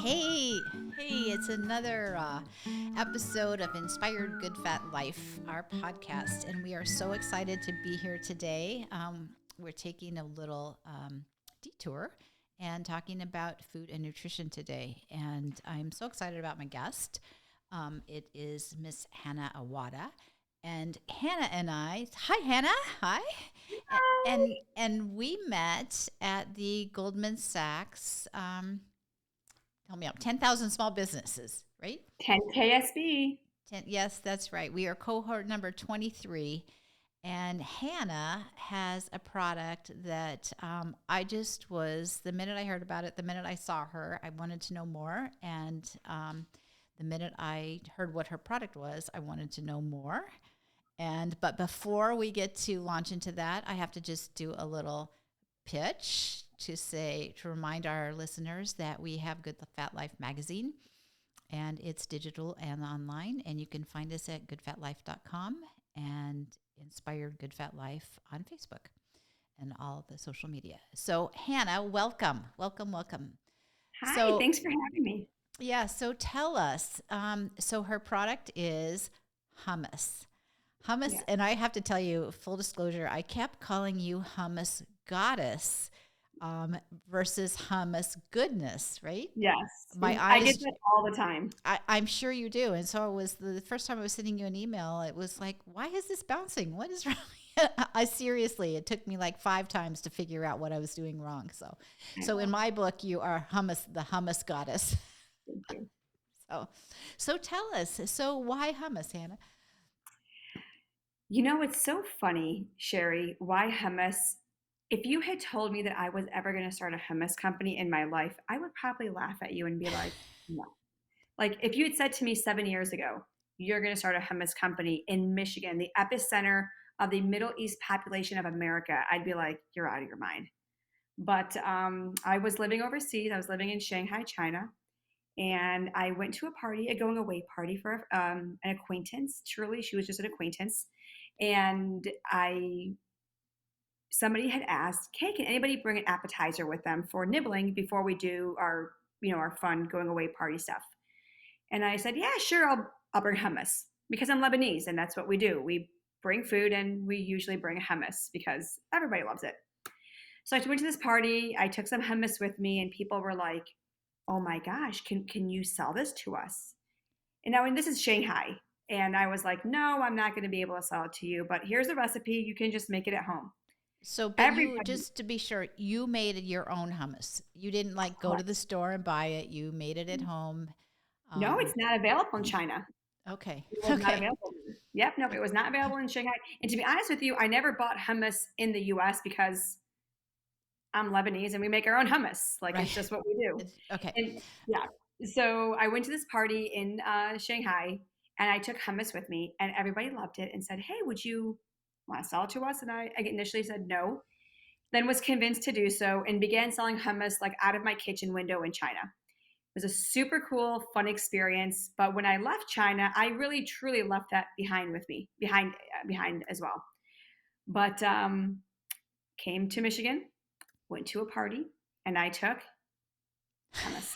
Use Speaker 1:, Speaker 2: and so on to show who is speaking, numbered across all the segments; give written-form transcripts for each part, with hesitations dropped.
Speaker 1: Hey, it's another episode of Inspired Good Fat Life, our podcast, and we are so excited to be here today. We're taking a little detour and talking about food and nutrition today, and I'm so excited about my guest. It is Miss Hannah Awada, and Hannah and I. Hi, Hannah. Hi. And we met at the Goldman Sachs. Help me out. 10,000 small businesses, right?
Speaker 2: 10 KSB.
Speaker 1: Yes, that's right. We are cohort number 23. And Hannah has a product that I just was, the minute I heard about it, the minute I saw her, I wanted to know more. And the minute I heard what her product was, I wanted to know more. But before we get to launch into that, I have to just do a little pitch to remind our listeners that we have Good Fat Life magazine, and it's digital and online, and you can find us at goodfatlife.com and Inspired Good Fat Life on Facebook and all the social media. So Hannah, welcome.
Speaker 2: Hi,
Speaker 1: So
Speaker 2: thanks for having me.
Speaker 1: yeah, so tell us. So her product is hummus. Hummus,
Speaker 2: Yeah.
Speaker 1: and I have to tell you, full disclosure, I kept calling you Hummus Goddess versus Hummus Goodness, right?
Speaker 2: Yes.
Speaker 1: My
Speaker 2: I get
Speaker 1: eyes,
Speaker 2: that all the time.
Speaker 1: I'm sure you do. And so it was the first time I was sending you an email, it was like, why is this bouncing? What is wrong? I seriously, it took me like 5 times to figure out what I was doing wrong.
Speaker 2: I
Speaker 1: So in
Speaker 2: know.
Speaker 1: my book, you are the Hummus Goddess.
Speaker 2: Thank you.
Speaker 1: So, so tell us, so why hummus, Hannah?
Speaker 2: You know, it's so funny, Sherry, why hummus? If you had told me that I was ever going to start a hummus company in my life, I would probably laugh at you and be like, no. Like, if you had said to me 7 years ago, you're going to start a hummus company in Michigan, the epicenter of the Middle East population of America, I'd be like, you're out of your mind. But I was living overseas. I was living in Shanghai, China. And I went to a party, a going away party for an acquaintance. Truly, she was just an acquaintance. And somebody had asked, "Hey, can anybody bring an appetizer with them for nibbling before we do our fun going away party stuff?" And I said, "Yeah, sure, I'll bring hummus because I'm Lebanese, and that's what we do. We bring food, and we usually bring hummus because everybody loves it." So I went to this party. I took some hummus with me, and people were like, "Oh my gosh, can you sell this to us?" And this is Shanghai, and I was like, "No, I'm not going to be able to sell it to you, but here's the recipe. You can just make it at home."
Speaker 1: So, but you,
Speaker 2: Everybody,
Speaker 1: just to be sure, you made your own hummus. You didn't like go to the
Speaker 2: correct.
Speaker 1: store and buy it. You made it at home.
Speaker 2: No,
Speaker 1: Um,
Speaker 2: it's not available in China.
Speaker 1: okay,
Speaker 2: It was not
Speaker 1: okay,
Speaker 2: available. Yep, no, it was not available in Shanghai. And to be honest with you, I never bought hummus in the U.S. because I'm Lebanese and we make our own hummus. Like
Speaker 1: right.
Speaker 2: it's just what we do.
Speaker 1: Okay.
Speaker 2: And yeah, so I went to this party in Shanghai and I took hummus with me and everybody loved it and said, "Hey, would you want to sell it to us?" And I initially said no, then was convinced to do so and began selling hummus like out of my kitchen window in China. It was a super cool, fun experience. But when I left China, I really truly left that behind with me, behind as well. But came to Michigan, went to a party, and I took hummus.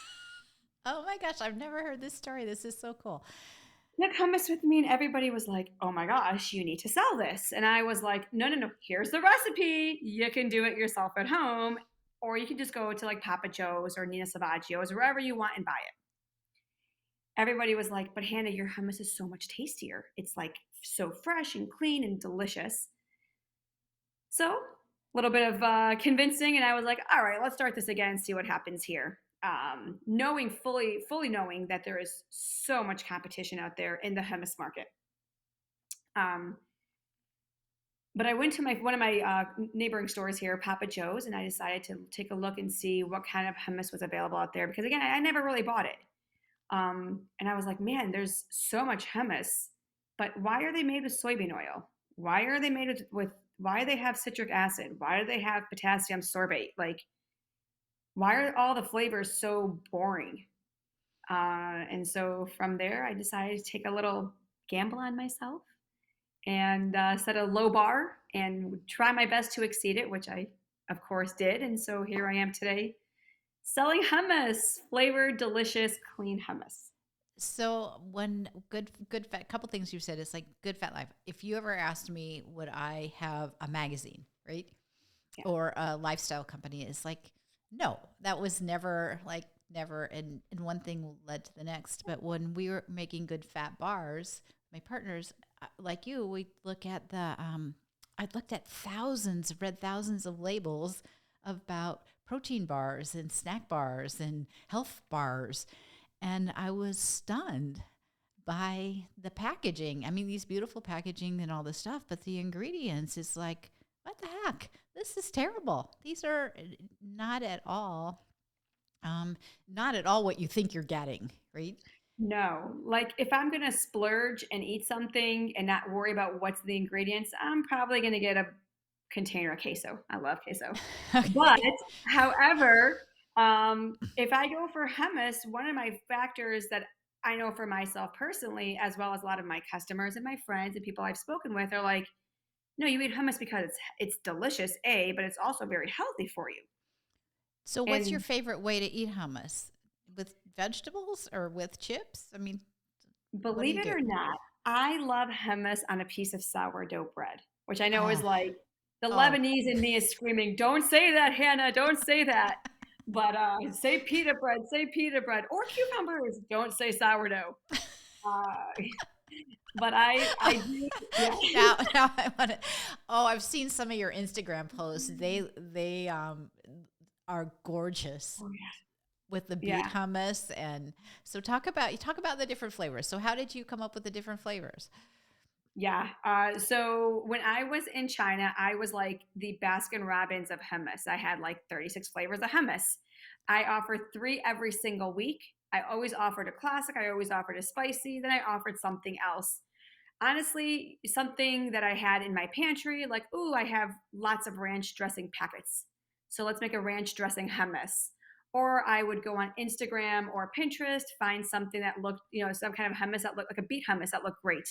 Speaker 1: Oh my gosh, I've never heard this story. This is so cool.
Speaker 2: Took hummus with me, and everybody was like, "Oh my gosh, you need to sell this." And I was like, "No, no, no. Here's the recipe. You can do it yourself at home, or you can just go to like Papa Joe's or Nina Savaggio's or wherever you want and buy it." Everybody was like, "But Hannah, your hummus is so much tastier. It's like so fresh and clean and delicious." So, a little bit of convincing, and I was like, "All right, let's start this again, see what happens here." Knowing fully knowing that there is so much competition out there in the hummus market. Um, but I went to one of my neighboring stores here, Papa Joe's, and I decided to take a look and see what kind of hummus was available out there because again, I never really bought it. And I was like, "Man, there's so much hummus, but why are they made with soybean oil? Why are they made with why do they have citric acid? Why do they have potassium sorbate? Like, why are all the flavors so boring?" And so from there, I decided to take a little gamble on myself and set a low bar and try my best to exceed it, which I, of course, did. And so here I am today, Selling hummus, flavored, delicious, clean hummus.
Speaker 1: So one good fat couple things you said is like good fat life. If you ever asked me would I have a magazine, right?
Speaker 2: Yeah.
Speaker 1: Or a lifestyle company, is like no, that was never, and one thing led to the next. But when we were making good fat bars, my partners like you, we look at the I looked at read thousands of labels about protein bars and snack bars and health bars, and I was stunned by the packaging. I mean, these beautiful packaging and all this stuff, but the ingredients is like, what the heck? This is terrible. These are not at all, not at all what you think you're getting, right?
Speaker 2: No, like if I'm gonna splurge and eat something and not worry about what's the ingredients, I'm probably gonna get a container of queso. I love queso. But
Speaker 1: Okay.
Speaker 2: however, if I go for hummus, one of my factors that I know for myself personally, as well as a lot of my customers and my friends and people I've spoken with, are like, no, you eat hummus because it's delicious, A, but it's also very healthy for you.
Speaker 1: So, what's your
Speaker 2: And
Speaker 1: favorite way to eat hummus? With vegetables or with chips? I mean, what do
Speaker 2: believe
Speaker 1: you
Speaker 2: it
Speaker 1: do?
Speaker 2: or not, I love hummus on a piece of sourdough bread, which I know is
Speaker 1: Oh,
Speaker 2: like the
Speaker 1: oh.
Speaker 2: Lebanese in me is screaming, "Don't say that, Hannah, don't say that." But say pita bread or cucumbers. Don't say sourdough. Uh, but I do, yeah.
Speaker 1: Now I want to. Oh, I've seen some of your Instagram posts. They are gorgeous
Speaker 2: Oh, yeah.
Speaker 1: with the beet
Speaker 2: Yeah.
Speaker 1: hummus, and so talk about the different flavors. So how did you come up with the different flavors?
Speaker 2: Yeah. So when I was in China, I was like the Baskin Robbins of hummus. I had like 36 flavors of hummus. I offer three every single week. I always offered a classic. I always offered a spicy. Then I offered something else. Honestly, something that I had in my pantry, like, ooh, I have lots of ranch dressing packets. So let's make a ranch dressing hummus. Or I would go on Instagram or Pinterest, find something that looked, some kind of hummus that looked like a beet hummus that looked great.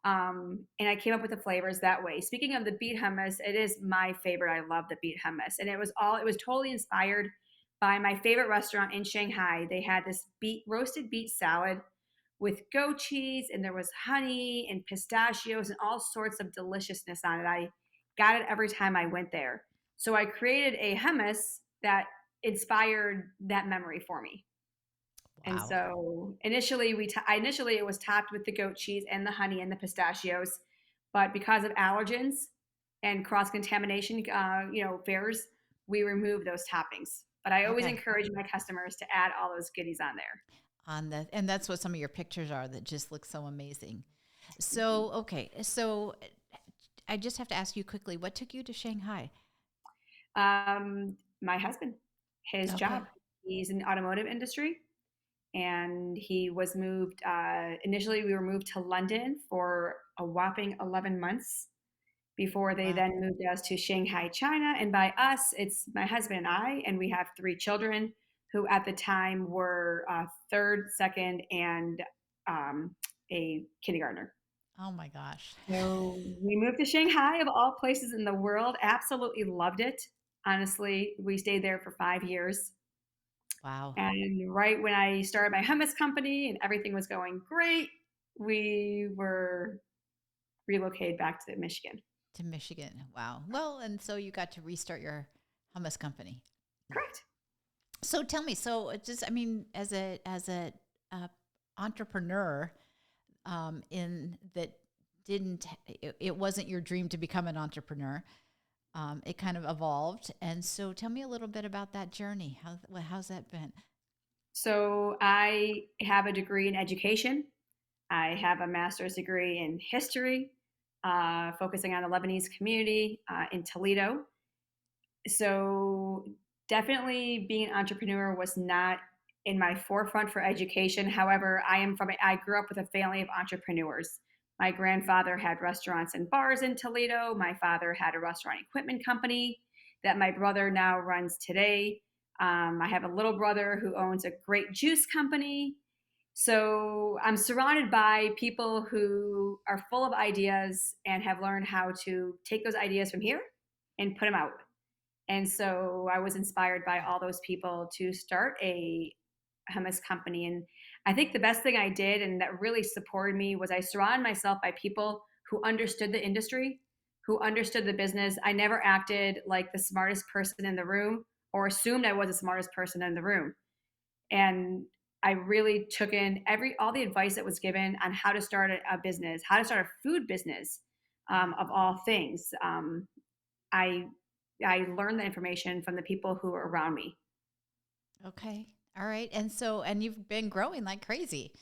Speaker 2: And I came up with the flavors that way. Speaking of the beet hummus, it is my favorite. I love the beet hummus. And it was totally inspired by my favorite restaurant in Shanghai. They had this roasted beet salad with goat cheese, and there was honey and pistachios and all sorts of deliciousness on it. I got it every time I went there. So I created a hummus that inspired that memory for me. And
Speaker 1: Wow.
Speaker 2: so initially it was topped with the goat cheese and the honey and the pistachios, but because of allergens and cross contamination, fairs, we removed those toppings. But I always
Speaker 1: Okay.
Speaker 2: encourage my customers to add all those goodies on there.
Speaker 1: And that's what some of your pictures are that just look so amazing. So okay, so I just have to ask you quickly, what took you to Shanghai?
Speaker 2: My husband, his job,
Speaker 1: Okay.
Speaker 2: he's in the automotive industry, and he was moved. Initially, we were moved to London for a whopping 11 months before they
Speaker 1: Wow.
Speaker 2: then moved us to Shanghai, China. And by us, it's my husband and I, and we have three children who at the time were third, second, and um, a kindergartner.
Speaker 1: Oh my gosh.
Speaker 2: So we moved to Shanghai, of all places in the world. Absolutely loved it. Honestly, we stayed there for 5 years.
Speaker 1: Wow.
Speaker 2: And right when I started my hummus company and everything was going great, we were relocated back to Michigan.
Speaker 1: To Michigan. Wow. Well, and so you got to restart your hummus company.
Speaker 2: Correct.
Speaker 1: So tell me, so it just I mean, as a entrepreneur, in that didn't it wasn't your dream to become an entrepreneur. It kind of evolved, and so tell me a little bit about that journey. How's that been?
Speaker 2: So I have a degree in education. I have a master's degree in history, focusing on the Lebanese community in Toledo. So definitely being an entrepreneur was not in my forefront for education. However, I grew up with a family of entrepreneurs. My grandfather had restaurants and bars in Toledo. My father had a restaurant equipment company that my brother now runs today. I have a little brother who owns a great juice company. So I'm surrounded by people who are full of ideas and have learned how to take those ideas from here and put them out. And so I was inspired by all those people to start a hummus company. And I think the best thing I did and that really supported me was I surrounded myself by people who understood the industry, who understood the business. I never acted like the smartest person in the room or assumed I was the smartest person in the room. And I really took in all the advice that was given on how to start a business, how to start a food business, of all things. I I learned the information from the people who were around me.
Speaker 1: Okay. All right. And so, and you've been growing like crazy.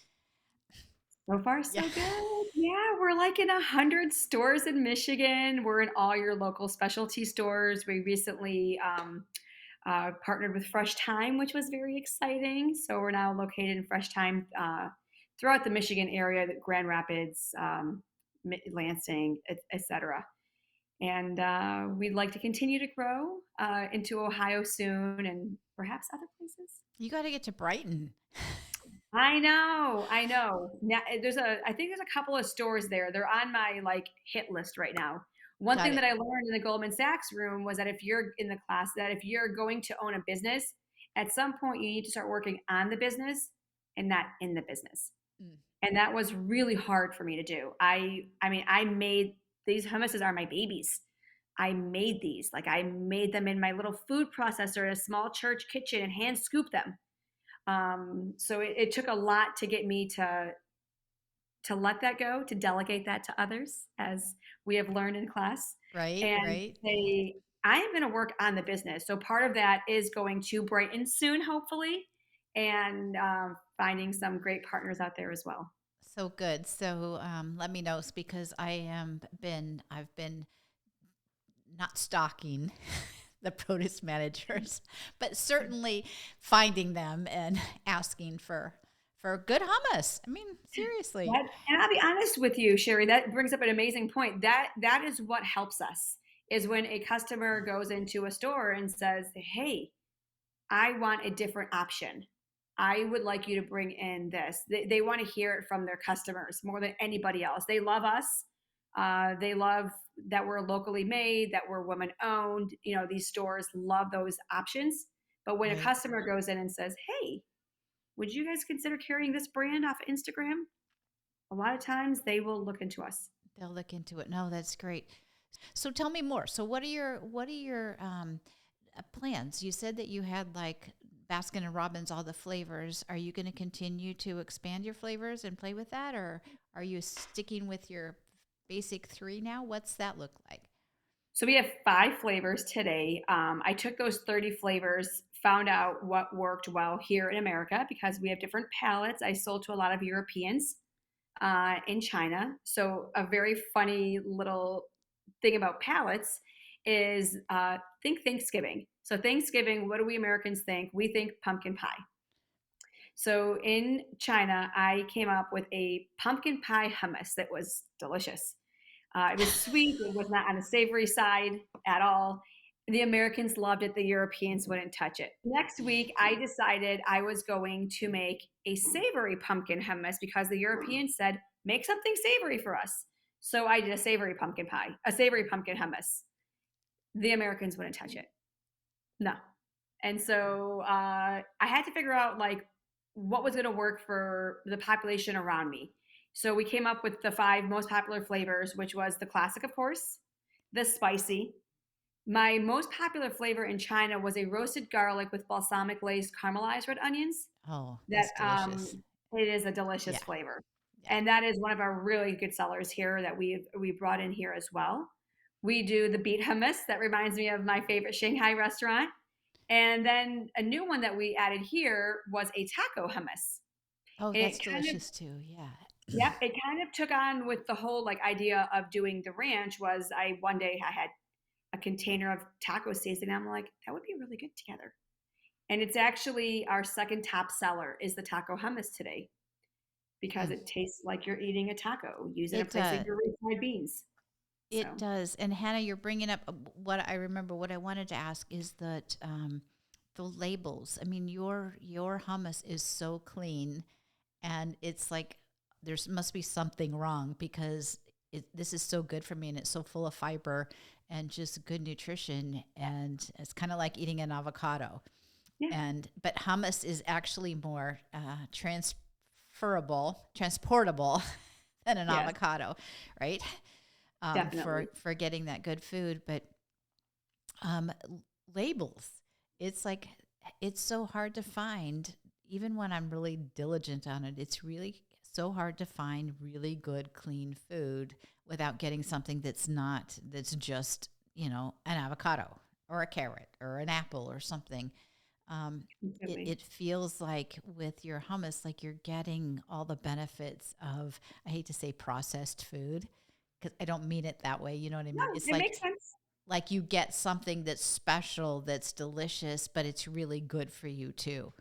Speaker 2: So far,
Speaker 1: Yeah.
Speaker 2: so good. Yeah, we're like in 100 stores in Michigan. We're in all your local specialty stores. We recently partnered with Fresh Time, which was very exciting. So we're now located in Fresh Time throughout the Michigan area, the Grand Rapids, Lansing, et cetera. And we'd like to continue to grow into Ohio soon and perhaps other places.
Speaker 1: You got to get to Brighton.
Speaker 2: I know, I know. Now, I think there's a couple of stores there. They're on my like hit list right now. One
Speaker 1: Got
Speaker 2: thing that
Speaker 1: it.
Speaker 2: I learned in the Goldman Sachs room was that if you're in the class, that if you're going to own a business, at some point you need to start working on the business and not in the business.
Speaker 1: Mm.
Speaker 2: And that was really hard for me to do. I mean, I made these hummuses are my babies. I made these. Like I made them in my little food processor in a small church kitchen and hand scooped them. So it took a lot to get me to let that go, to delegate that to others, as we have learned in class,
Speaker 1: Right.
Speaker 2: and
Speaker 1: Right.
Speaker 2: say, I am going to work on the business. So part of that is going to Brighton soon, hopefully, and finding some great partners out there as well.
Speaker 1: So good. So let me know because I've been not stalking the produce managers, but certainly finding them and asking for good hummus. I mean, seriously.
Speaker 2: And I'll be honest with you, Sherri, that brings up an amazing point. That is what helps us is when a customer goes into a store and says, "Hey, I want a different option. I would like you to bring in this." They want to hear it from their customers more than anybody else. They love us. They love that we're locally made, that we're women owned. You know, these stores love those options. But when a
Speaker 1: Right.
Speaker 2: customer goes in and says, "Hey, would you guys consider carrying this brand off Instagram?" A lot of times they will look into us.
Speaker 1: They'll look into it. No, that's great. So tell me more. So what are your plans? You said that you had like Baskin and Robbins, all the flavors. Are you going to continue to expand your flavors and play with that, or are you sticking with your basic three now? What's that look like?
Speaker 2: So we have 5 flavors today. I took those 30 flavors, found out what worked well here in America because we have different palates. I sold to a lot of Europeans in China. So a very funny little thing about palates is think Thanksgiving. So Thanksgiving, what do we Americans think? We think pumpkin pie. So in China, I came up with a pumpkin pie hummus that was delicious. It was sweet. It was not on the savory side at all. The Americans loved it. The Europeans wouldn't touch it. Next week, I decided I was going to make a savory pumpkin hummus because the Europeans said, make something savory for us. So I did a savory pumpkin pie, a savory pumpkin hummus. The Americans wouldn't touch it. No. And so I had to figure out like what was going to work for the population around me. So we came up with the 5 most popular flavors, which was the classic, of course, the spicy. My most popular flavor in China was a roasted garlic with balsamic glazed caramelized red onions.
Speaker 1: Oh,
Speaker 2: That
Speaker 1: that's delicious.
Speaker 2: it is a delicious
Speaker 1: Yeah.
Speaker 2: flavor,
Speaker 1: Yeah.
Speaker 2: and that is one of our really good sellers here that we brought in here as well. We do the beet hummus. That reminds me of my favorite Shanghai restaurant. And then a new one that we added here was a taco hummus.
Speaker 1: Oh, that's
Speaker 2: It kind of
Speaker 1: delicious too. Yeah.
Speaker 2: Yep, it kind of took on with the whole like idea of doing the ranch was I one day I had a container of taco seasoning. I'm like, that would be really good together. And it's actually our second top seller is the taco hummus today because
Speaker 1: Mm.
Speaker 2: it tastes like you're eating a taco using a
Speaker 1: It
Speaker 2: place of your refried beans. So
Speaker 1: It does. And Hannah, you're bringing up what I remember. What I wanted to ask is that the labels. I mean, your hummus is so clean, and it's like there's must be something wrong because this is so good for me, and it's so full of fiber. and just good nutrition. And it's kind of like eating an avocado.
Speaker 2: Yeah,
Speaker 1: But hummus is actually more transportable than an
Speaker 2: yes,
Speaker 1: avocado, right?
Speaker 2: definitely.
Speaker 1: For getting that good food. But um, labels, it's like it's so hard to find. Even when I'm really diligent on it, it's really so hard to find really good, clean food without getting something that's just an avocado or a carrot or an apple or something.
Speaker 2: Completely.
Speaker 1: It feels like with your hummus, like you're getting all the benefits of, I hate to say processed food because I don't mean it that way. You know what I
Speaker 2: No,
Speaker 1: mean? It's
Speaker 2: it makes sense.
Speaker 1: like you get something that's special, that's delicious, but it's really good for you too.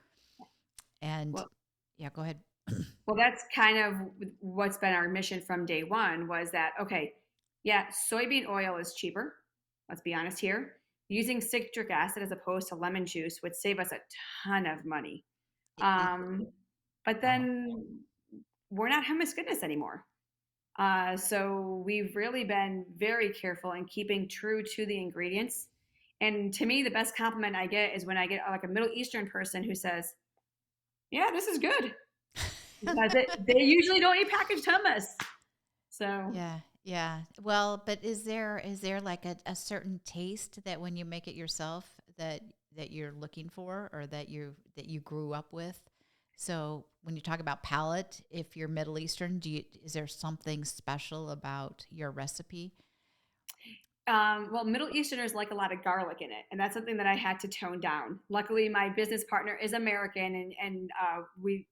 Speaker 1: And
Speaker 2: Well,
Speaker 1: yeah, go ahead.
Speaker 2: well, that's kind of what's been our mission from day one was that, okay, yeah, soybean oil is cheaper. Let's be honest here. Using citric acid as opposed to lemon juice would save us a ton of money. Um, but
Speaker 1: Wow.
Speaker 2: then we're not Hummus Goodness anymore. So we've really been very careful in keeping true to the ingredients. And to me, the best compliment I get is when I get like a Middle Eastern person who says, "Yeah, this is good," because they usually don't eat packaged hummus. So
Speaker 1: Yeah, yeah. Well, but is there like a certain taste that when you make it yourself that you're looking for or that you grew up with? So when you talk about palate, if you're Middle Eastern, is there something special about your recipe?
Speaker 2: well, Middle Easterners like a lot of garlic in it, and that's something that I had to tone down. Luckily, my business partner is American, and we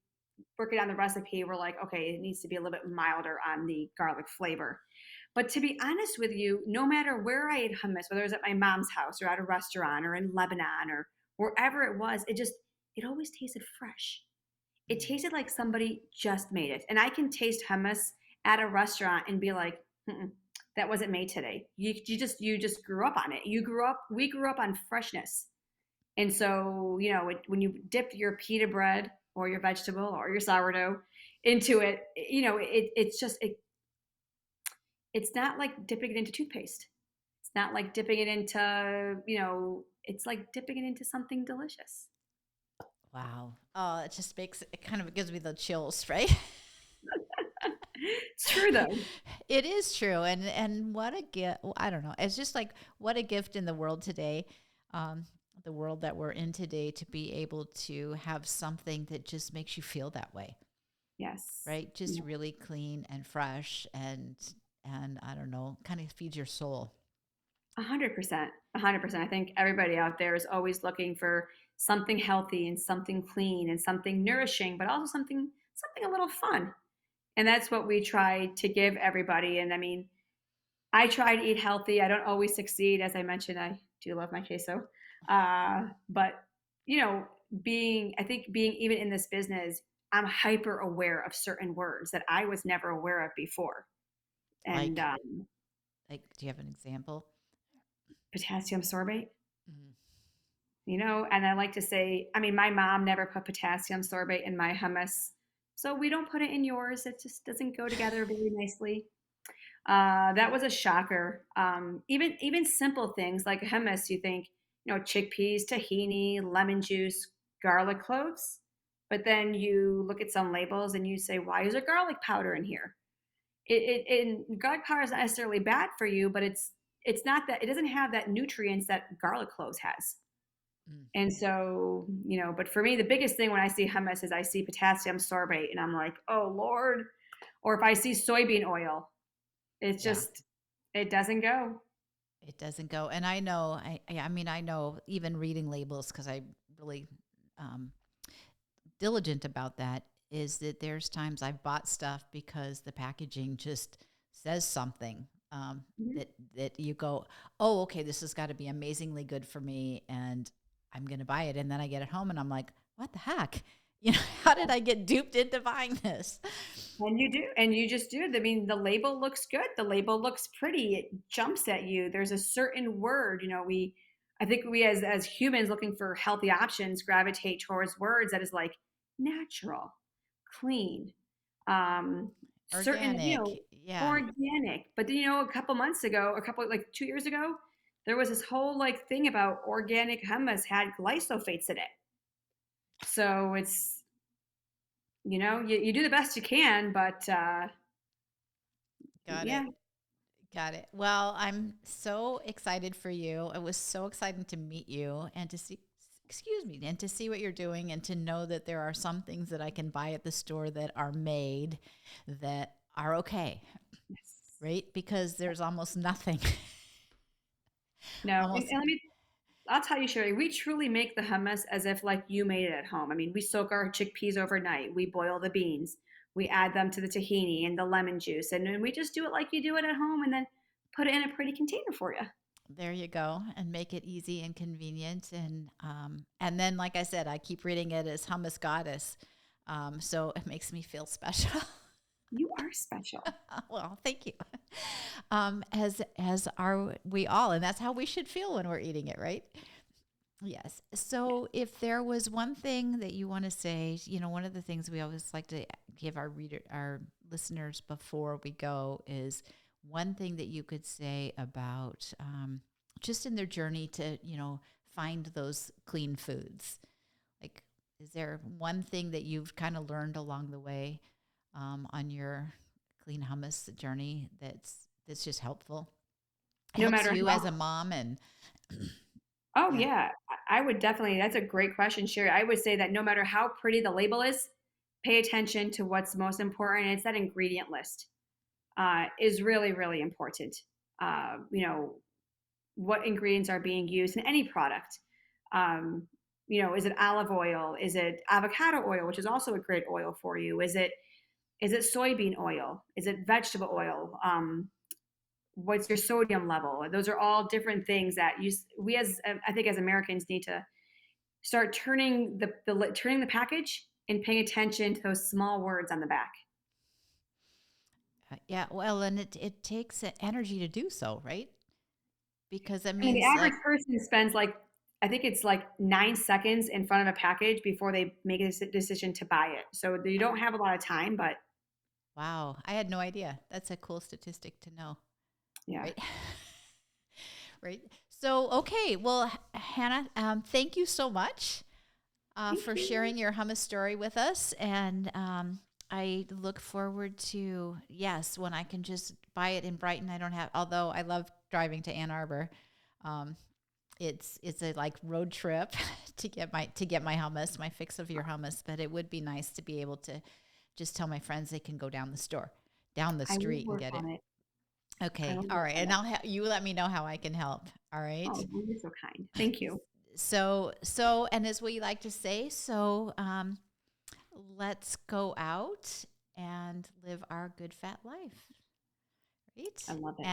Speaker 2: working on the recipe. We're like, okay, it needs to be a little bit milder on the garlic flavor. But to be honest with you, no matter where I ate hummus, whether it was at my mom's house or at a restaurant or in Lebanon or wherever it was, it always tasted fresh. It
Speaker 1: Mm.
Speaker 2: tasted like somebody just made it. And I can taste hummus at a restaurant and be like, mm-mm, that wasn't made today. You just grew up on it. We grew up on freshness. And so, when you dip your pita bread or your vegetable or your sourdough into it, it's not like dipping it into toothpaste. It's not like dipping it into, it's like dipping it into something delicious.
Speaker 1: Wow. Oh, it kind of gives me the chills, right?
Speaker 2: It's true though.
Speaker 1: It is true, and what a gift! I don't know. It's just like what a gift in the world today, um, the world that we're in today, to be able to have something that just makes you feel that way,
Speaker 2: Yes.
Speaker 1: right? Just really clean and fresh, and I don't know, kind of feeds your soul.
Speaker 2: 100%. 100%. I think everybody out there is always looking for something healthy and something clean and something nourishing, but also something a little fun. And that's what we try to give everybody. And I mean, I try to eat healthy. I don't always succeed. As I mentioned, I do love my queso. But, you know, I think being even in this business, I'm hyper aware of certain words that I was never aware of before. And
Speaker 1: Like, do you have an example?
Speaker 2: potassium sorbate,
Speaker 1: Mm.
Speaker 2: and I like to say, I mean, my mom never put potassium sorbate in my hummus. So we don't put it in yours. It just doesn't go together very nicely. That was a shocker. Even simple things like hummus, you think, chickpeas, tahini, lemon juice, garlic cloves. But then you look at some labels and you say, why is there garlic powder in here? And garlic powder is not necessarily bad for you, but it's not that it doesn't have that nutrients that garlic cloves has.
Speaker 1: Mm.
Speaker 2: And so, but for me, the biggest thing when I see hummus is I see potassium sorbate, and I'm like, oh Lord. Or if I see soybean oil, it's
Speaker 1: Yeah.
Speaker 2: just it doesn't go.
Speaker 1: It doesn't go. And I know, I mean, I know even reading labels because I really um, diligent about that is that there's times I've bought stuff because the packaging just says something
Speaker 2: Mhm.
Speaker 1: that you go, oh, okay, this has got to be amazingly good for me, and I'm going to buy it. And then I get it home and I'm like, what the heck? How did I get duped into buying this?
Speaker 2: And you do, and you just do. I mean, the label looks good. The label looks pretty. It jumps at you. There's a certain word, I think we as humans looking for healthy options gravitate towards words that is like natural, clean. Um, certain,
Speaker 1: Organic. Yeah.
Speaker 2: organic. But then, a couple months ago, like 2 years ago, there was this whole like thing about organic hummus had glyphosates in it. So it's, you do the best you can, but
Speaker 1: Got
Speaker 2: yeah,
Speaker 1: it. Got it. Well, I'm so excited for you. It was so exciting to meet you and to see, excuse me, and to see what you're doing and to know that there are some things that I can buy at the store that are made that are okay,
Speaker 2: yes.
Speaker 1: right? Because there's almost nothing.
Speaker 2: No, and,
Speaker 1: Almost.
Speaker 2: and let me I'll tell you, Sherry, we truly make the hummus as if like you made it at home. I mean, we soak our chickpeas overnight, we boil the beans, we add them to the tahini and the lemon juice, and then we just do it like you do it at home, and then put it in a pretty container for you.
Speaker 1: There you go, and make it easy and convenient, and then, like I said, I keep reading it as Hummus Goddess, so it makes me feel special.
Speaker 2: You are special.
Speaker 1: Well, thank you. As are we all, and that's how we should feel when we're eating it, right? Yes. So, if there was one thing that you want to say, one of the things we always like to give our listeners before we go is one thing that you could say about just in their journey to, find those clean foods. Like, is there one thing that you've kind of learned along the way on your clean hummus journey that's just helpful?
Speaker 2: No
Speaker 1: Helps
Speaker 2: matter
Speaker 1: you
Speaker 2: how
Speaker 1: as a mom and
Speaker 2: Oh,
Speaker 1: yeah.
Speaker 2: yeah. I would definitely that's a great question, Sherry. I would say that no matter how pretty the label is, pay attention to what's most important. It's that ingredient list, is really, really important. Uh, you know, what ingredients are being used in any product. Um, is it olive oil? Is it avocado oil, which is also a great oil for you? Is it soybean oil? Is it vegetable oil? What's your sodium level? Those are all different things that we as I think as Americans need to start turning turning the package and paying attention to those small words on the back.
Speaker 1: Yeah, well, and it takes energy to do so, right? Because that
Speaker 2: I mean, the
Speaker 1: means
Speaker 2: average
Speaker 1: like,
Speaker 2: person spends like I think it's like 9 seconds in front of a package before they make a decision to buy it. So you don't have a lot of time, but
Speaker 1: wow, I had no idea. That's a cool statistic to know,
Speaker 2: yeah.
Speaker 1: right? Right. So, okay, well, Hannah, thank you so much
Speaker 2: Thank
Speaker 1: for
Speaker 2: you.
Speaker 1: sharing your hummus story with us, and I look forward to yes, when I can just buy it in Brighton. I don't have, although I love driving to Ann Arbor. Um, it's a like road trip to get my hummus, my fix of your hummus. But it would be nice to be able to just tell my friends they can go down the
Speaker 2: I will
Speaker 1: street and
Speaker 2: work
Speaker 1: get it.
Speaker 2: on it. I
Speaker 1: Okay,
Speaker 2: will
Speaker 1: all
Speaker 2: work
Speaker 1: right,
Speaker 2: on
Speaker 1: and
Speaker 2: it.
Speaker 1: you let me know how I can help. All right.
Speaker 2: Oh, you're so kind. Thank you.
Speaker 1: So, and as we like to say, let's go out and live our good fat life,
Speaker 2: I
Speaker 1: right?
Speaker 2: love it.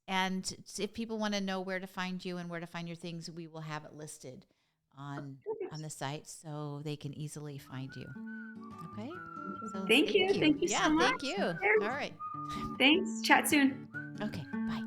Speaker 1: And if people want to know where to find you and where to find your things, we will have it listed on
Speaker 2: Perfect.
Speaker 1: the site so they can easily find you. Okay? So
Speaker 2: Thank
Speaker 1: thank
Speaker 2: you.
Speaker 1: you.
Speaker 2: Thank you so
Speaker 1: Yeah,
Speaker 2: much.
Speaker 1: thank you. All right.
Speaker 2: Thanks. Chat soon.
Speaker 1: Okay. Bye.